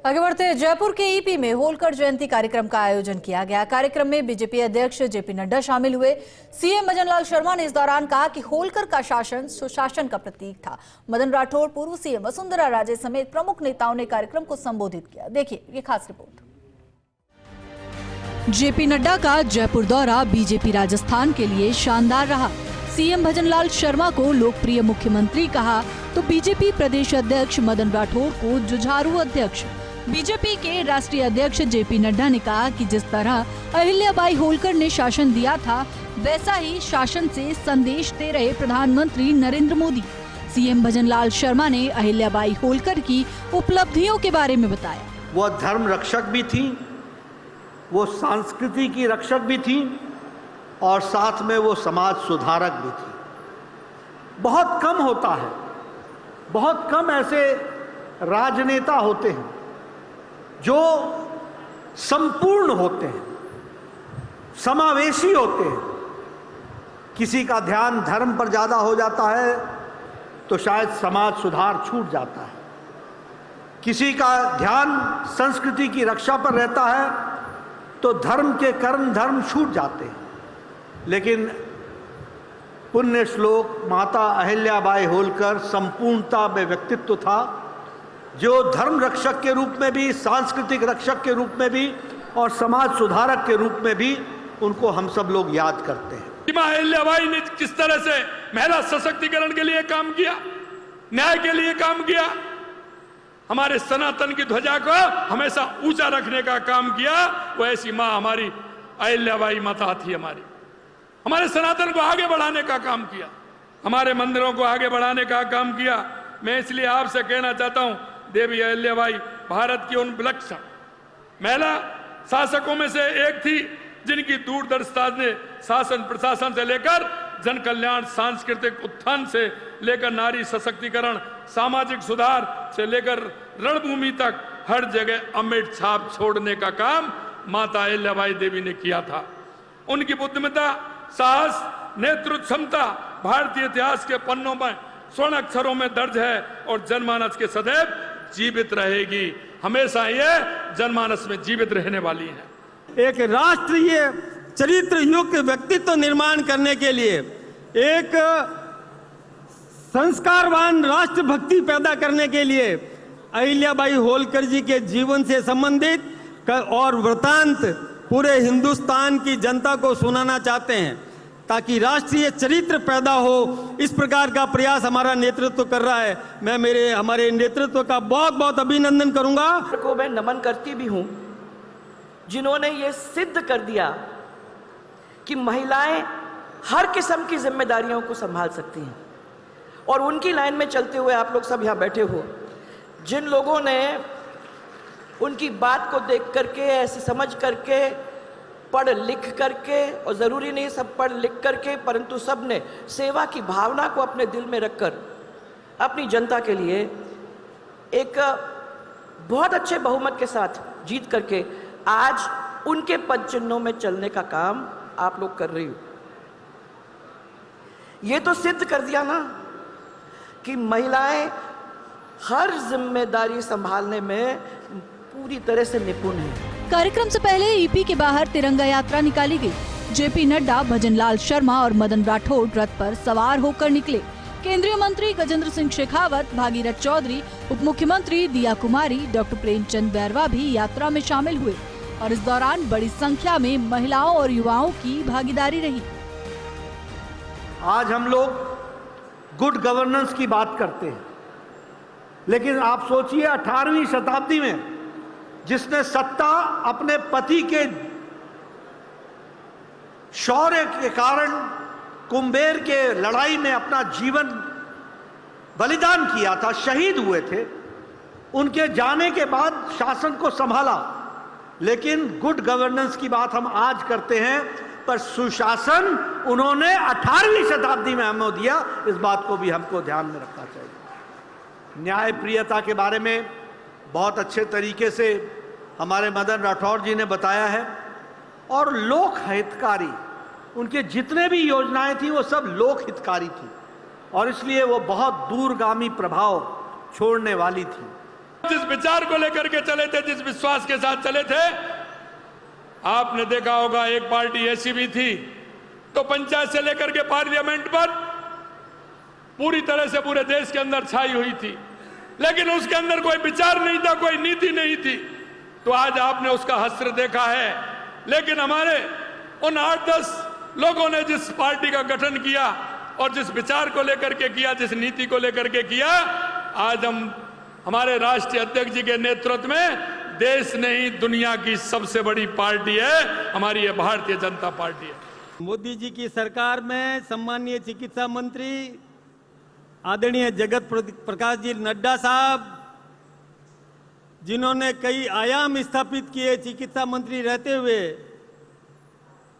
आगे बढ़ते हैं। जयपुर के ईपी में होलकर जयंती कार्यक्रम का आयोजन किया गया। कार्यक्रम में बीजेपी अध्यक्ष जेपी नड्डा शामिल हुए। सीएम मदन लाल शर्मा ने इस दौरान कहा कि होलकर का शासन सुशासन का प्रतीक था। मदन राठौड़, पूर्व सीएम वसुंधरा राजे समेत प्रमुख नेताओं ने कार्यक्रम को संबोधित किया। देखिए ये खास रिपोर्ट। जेपी नड्डा का जयपुर दौरा बीजेपी राजस्थान के लिए शानदार रहा। सीएम भजनलाल शर्मा को लोकप्रिय मुख्यमंत्री कहा तो बीजेपी प्रदेश अध्यक्ष मदन राठौड़ को जुझारू अध्यक्ष। बीजेपी के राष्ट्रीय अध्यक्ष जेपी नड्डा ने कहा कि जिस तरह अहिल्याबाई होलकर ने शासन दिया था, वैसा ही शासन से संदेश दे रहे प्रधानमंत्री नरेंद्र मोदी। सीएम भजनलाल शर्मा ने अहिल्याबाई होलकर की उपलब्धियों के बारे में बताया। वो धर्म रक्षक भी थी, वो संस्कृति की रक्षक भी थी और साथ में वो समाज सुधारक भी थी। बहुत कम होता है, बहुत कम ऐसे राजनेता होते हैं जो संपूर्ण होते हैं, समावेशी होते हैं। किसी का ध्यान धर्म पर ज्यादा हो जाता है तो शायद समाज सुधार छूट जाता है, किसी का ध्यान संस्कृति की रक्षा पर रहता है तो धर्म के कर्म धर्म छूट जाते हैं। लेकिन पुण्य श्लोक माता अहिल्याबाई होलकर संपूर्णता में व्यक्तित्व था, जो धर्म रक्षक के रूप में भी, सांस्कृतिक रक्षक के रूप में भी और समाज सुधारक के रूप में भी उनको हम सब लोग याद करते हैं। मां अहिल्याबाई ने किस तरह से महिला सशक्तिकरण के लिए काम किया, न्याय के लिए काम किया, हमारे सनातन की ध्वजा को हमेशा ऊंचा रखने का काम किया। वो ऐसी मां हमारी अहिल्याबाई माता थी। हमारे सनातन को आगे बढ़ाने का काम किया, हमारे मंदिरों को आगे बढ़ाने का काम किया। मैं इसलिए आपसे कहना चाहता हूं, देवी अहिल्याबाई भारत की उन विलक्षण महिला शासकों में से एक थी जिनकी दूरदर्शिता ने शासन प्रशासन से लेकर जन कल्याण, सांस्कृतिक उत्थान से लेकर नारी सशक्तिकरण, सामाजिक सुधार से लेकर रणभूमि तक हर जगह अमिट छाप छोड़ने का काम माता अहिल्याबाई देवी ने किया था। उनकी बुद्धिमत्ता, साहस, नेतृत्व क्षमता भारतीय इतिहास के पन्नों में स्वर्ण अक्षरों में दर्ज है और जनमानस के सदैव जीवित रहेगी। हमेशा ये जनमानस में जीवित रहने वाली है। एक राष्ट्रीय चरित्र युक्त व्यक्तित्व निर्माण करने के लिए, एक संस्कारवान राष्ट्रभक्ति पैदा करने के लिए अहिल्याबाई होलकर जी के जीवन से संबंधित और वृतांत पूरे हिंदुस्तान की जनता को सुनाना चाहते हैं ताकि राष्ट्रीय चरित्र पैदा हो। इस प्रकार का प्रयास हमारा नेतृत्व कर रहा है। मैं हमारे नेतृत्व का बहुत बहुत अभिनंदन करूंगा। को मैं नमन करती भी हूं जिन्होंने ये सिद्ध कर दिया कि महिलाएं हर किस्म की जिम्मेदारियों को संभाल सकती हैं। और उनकी लाइन में चलते हुए आप लोग सब यहां बैठे हो, जिन लोगों ने उनकी बात को देख करके, ऐसे समझ करके, पढ़ लिख करके, और ज़रूरी नहीं सब पढ़ लिख करके, परंतु सब ने सेवा की भावना को अपने दिल में रखकर अपनी जनता के लिए एक बहुत अच्छे बहुमत के साथ जीत करके आज उनके पद चिन्हों में चलने का काम आप लोग कर रही हो। ये तो सिद्ध कर दिया ना कि महिलाएं हर जिम्मेदारी संभालने में पूरी तरह से निपुण है। कार्यक्रम से पहले ईपी के बाहर तिरंगा यात्रा निकाली गई। जेपी नड्डा, भजनलाल शर्मा और मदन राठौड़ रथ पर सवार होकर निकले। केंद्रीय मंत्री गजेंद्र सिंह शेखावत, भागीरथ चौधरी, उप मुख्यमंत्री दिया कुमारी, डॉक्टर प्रेमचंद बैरवा भी यात्रा में शामिल हुए और इस दौरान बड़ी संख्या में महिलाओं और युवाओं की भागीदारी रही। आज हम लोग गुड गवर्नेंस की बात करते हैं, लेकिन आप सोचिए 18वीं शताब्दी में जिसने सत्ता अपने पति के शौर्य के कारण कुंभेर के लड़ाई में अपना जीवन बलिदान किया था, शहीद हुए थे, उनके जाने के बाद शासन को संभाला। लेकिन गुड गवर्नेंस की बात हम आज करते हैं, पर सुशासन उन्होंने 18वीं शताब्दी में हमें दिया। इस बात को भी हमको ध्यान में रखना चाहिए। न्याय प्रियता के बारे में बहुत अच्छे तरीके से हमारे मदन राठौड़ जी ने बताया है। और लोक हितकारी, उनके जितने भी योजनाएं थी वो सब लोक हितकारी थी और इसलिए वो बहुत दूरगामी प्रभाव छोड़ने वाली थी। जिस विचार को लेकर के चले थे, जिस विश्वास के साथ चले थे, आपने देखा होगा एक पार्टी ऐसी भी थी तो पंचायत से लेकर के पार्लियामेंट पर पूरी तरह से पूरे देश के अंदर छाई हुई थी, लेकिन उसके अंदर कोई विचार नहीं था, कोई नीति नहीं थी। तो आज आपने उसका हश्र देखा है। लेकिन हमारे उन 8-10 लोगों ने जिस पार्टी का गठन किया और जिस विचार को लेकर के किया, जिस नीति को लेकर के किया, आज हम हमारे राष्ट्रीय अध्यक्ष जी के नेतृत्व में देश नहीं दुनिया की सबसे बड़ी पार्टी है हमारी ये भारतीय जनता पार्टी है। मोदी जी की सरकार में सम्मानीय चिकित्सा मंत्री आदरणीय जगत प्रकाश जी नड्डा साहब, जिन्होंने कई आयाम स्थापित किए चिकित्सा मंत्री रहते हुए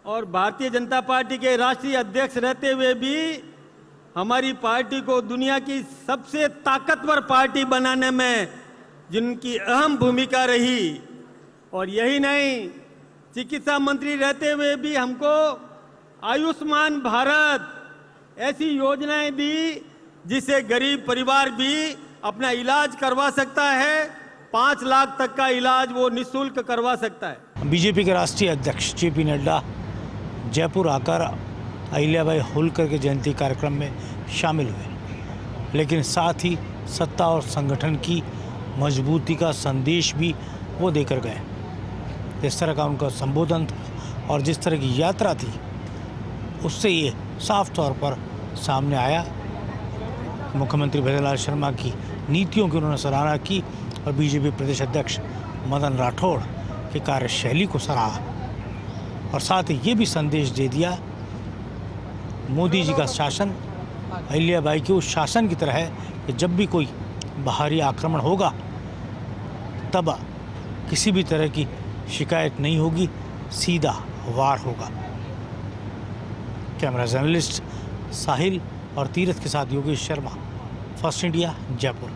और भारतीय जनता पार्टी के राष्ट्रीय अध्यक्ष रहते हुए भी हमारी पार्टी को दुनिया की सबसे ताकतवर पार्टी बनाने में जिनकी अहम भूमिका रही। और यही नहीं, चिकित्सा मंत्री रहते हुए भी हमको आयुष्मान भारत ऐसी योजनाएं दी जिससे गरीब परिवार भी अपना इलाज करवा सकता है, 5 लाख तक का इलाज वो निःशुल्क करवा सकता है। बीजेपी के राष्ट्रीय अध्यक्ष जेपी नड्डा जयपुर आकर अहिल्याबाई होलकर के जयंती कार्यक्रम में शामिल हुए, लेकिन साथ ही सत्ता और संगठन की मजबूती का संदेश भी वो देकर गए। जिस तरह का उनका संबोधन था और जिस तरह की यात्रा थी, उससे ये साफ तौर पर सामने आया। मुख्यमंत्री भजनलाल शर्मा की नीतियों की उन्होंने सराहना की और बीजेपी प्रदेश अध्यक्ष मदन राठौड़ की कार्यशैली को सराहा और साथ ही ये भी संदेश दे दिया मोदी जी का शासन अहिल्याबाई के उस शासन की तरह है कि जब भी कोई बाहरी आक्रमण होगा तब किसी भी तरह की शिकायत नहीं होगी, सीधा वार होगा। कैमरा जर्नलिस्ट साहिल और तीरथ के साथ योगेश शर्मा, फर्स्ट इंडिया, जयपुर।